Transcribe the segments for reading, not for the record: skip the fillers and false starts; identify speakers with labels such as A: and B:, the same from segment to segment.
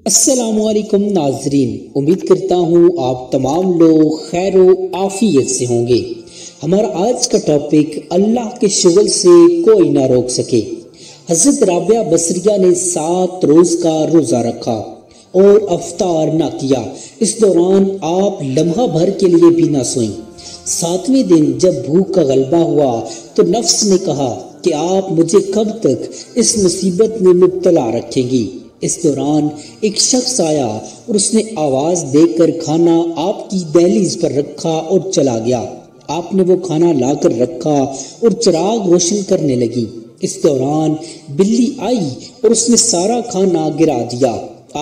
A: السلام علیکم ناظرین، امید کرتا ہوں آپ تمام لوگ خیر و عافیت سے ہوں گے۔ ہمارا آج کا ٹاپک اللہ کے شغل سے کوئی نہ روک سکے۔ حضرت رابعہ بصریہ نے 7 روز کا روزہ رکھا اور افطار نہ کیا۔ اس دوران آپ لمحہ بھر کے لیے بھی نہ سوئیں۔ 7ویں دن جب بھوک کا غلبہ ہوا تو نفس نے کہا کہ آپ مجھے کب تک اس مصیبت میں مبتلا رکھیں گی۔ اس دوران ایک شخص آیا اور اس نے آواز دے کر کھانا آپ کی دہلیز پر رکھا اور چلا گیا۔ آپ نے وہ کھانا لا کر رکھا اور چراغ روشن کرنے لگی۔ اس دوران بلی آئی اور اس نے سارا کھانا گرا دیا۔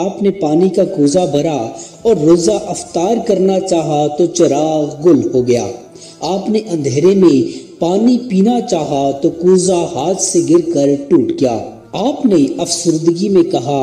A: آپ نے پانی کا کوزہ بھرا اور روزہ افطار کرنا چاہا تو چراغ گل ہو گیا۔ آپ نے اندھیرے میں پانی پینا چاہا تو کوزہ ہاتھ سے گر کر ٹوٹ گیا۔ آپ نے افسردگی میں کہا،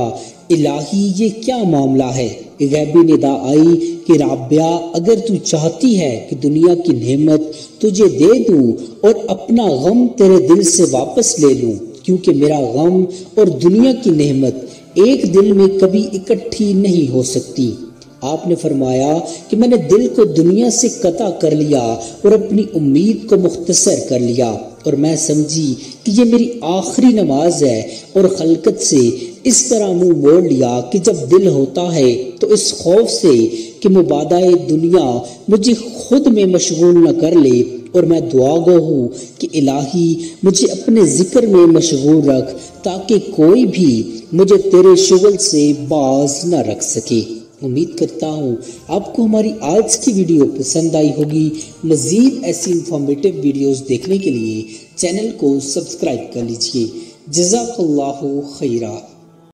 A: الہی یہ کیا معاملہ ہے؟ غیبی ندا آئی کہ رابعہ، اگر تو چاہتی ہے کہ دنیا کی نعمت تجھے دے دوں اور اپنا غم تیرے دل سے واپس لے لوں، کیونکہ میرا غم اور دنیا کی نعمت ایک دل میں کبھی اکٹھی نہیں ہو سکتی۔ آپ نے فرمایا کہ میں نے دل کو دنیا سے قطع کر لیا اور اپنی امید کو مختصر کر لیا، اور میں سمجھی کہ یہ میری آخری نماز ہے، اور خلقت سے اس طرح منہ موڑ لیا کہ جب دل ہوتا ہے تو اس خوف سے کہ مبادہ دنیا مجھے خود میں مشغول نہ کر لے، اور میں دعا گو ہوں کہ الہی مجھے اپنے ذکر میں مشغول رکھ تاکہ کوئی بھی مجھے تیرے شغل سے باز نہ رکھ سکے۔ امید کرتا ہوں آپ کو ہماری آج کی ویڈیو پسند آئی ہوگی۔ مزید ایسی انفارمیٹیو ویڈیوز دیکھنے کے لیے چینل کو سبسکرائب کر لیجیے۔ جزاک اللہ خیرہ۔